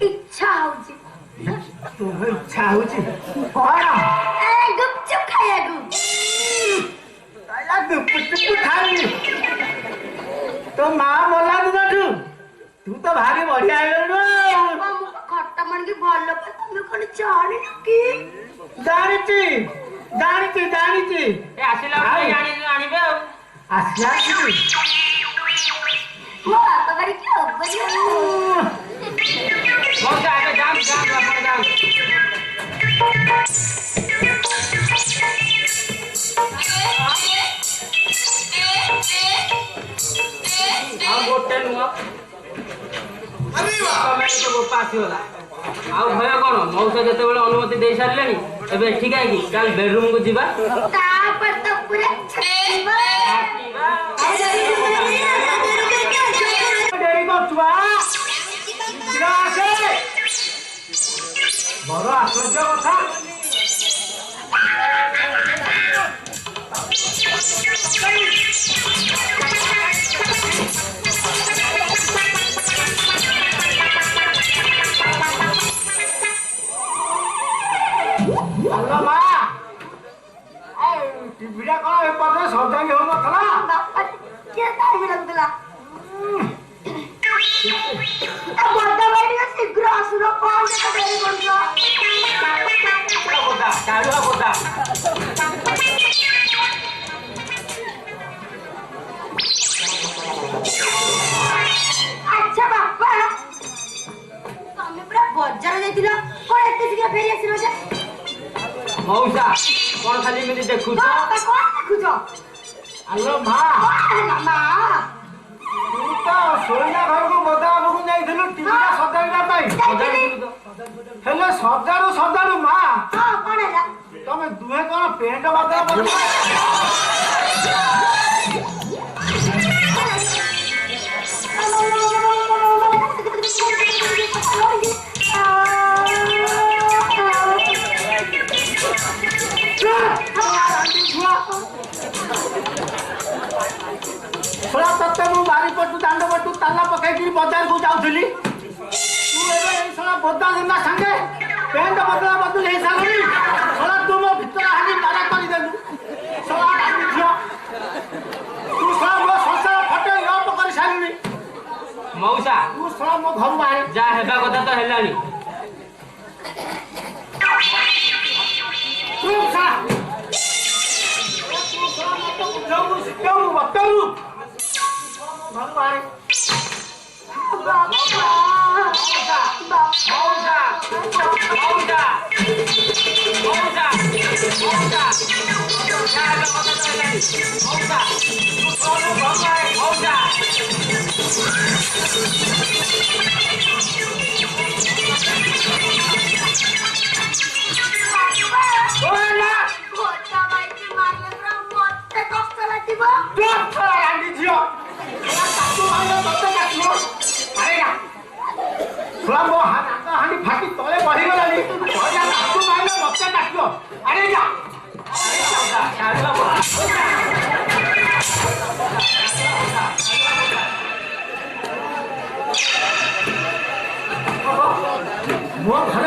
इच्छा होची इच्छा होची कौन गुपचुप खाइयागु गुपचुप खाली तो माँ बोला तू तो भारी बढ़िया खट्टा मन की भल तुम कौन जानी कि जानी आसिला आनिबे आसिला मो बापा बारी क्या बजे बहुत आगे जाम अपन जाम हम गोटे नुआ अरे वाह मैं तो पास होला आउ भय कोन मौसा जते बेले अनुमति दे सारलेनी एबे ठीक है कि काल बेडरूम को जीवा ता पर तो पूरा छत्तीबा डेरी को छुआ रासे बड़ा आश्चर्य कथा अल्लाह मां ए टीवीडा कोन ए पदे सौदाई हो नथला बापा क्या टाइम लगला अब बड़ा बैठ शीघ्र आसुरो कौन से डेरी करछो बोदा काडुआ बोदा अच्छा बापा तमे पूरा बाजार जाइतिलो कोन एते शीघ्र फेरी आसिलो जे मौसा कोन खाली मिली देखु बापा कोन देखुछो अल्लाह मां मामा तू तो सोइना घर को बदा को जाइथिलु टीवीडा सदाइला पाई हेले सदारू मां हां कोन हैला तमे दुहे कोन पेंट बदला थोड़ा तत्ते मु बारी पटू दांड पटू ताला पकाई बाजार को जाउथली तू एबे थोड़ा बदा दिना संगे पेंट बदला बदल हे सागरी थोड़ा तू मो भीतर हानी तारा करी देलु थोड़ा डाली छियो तू थोड़ा मो संसार फटे यो पकड़ी सागरी मौसा तू थोड़ा मो घर बाहर जा हेबा कथा तो हेलानी तू सा क्यों बताऊ घर बाहर हांडी फाटी तले बढ़ी गलानी तू माइले बच्चा काटियो अरे जा मो घर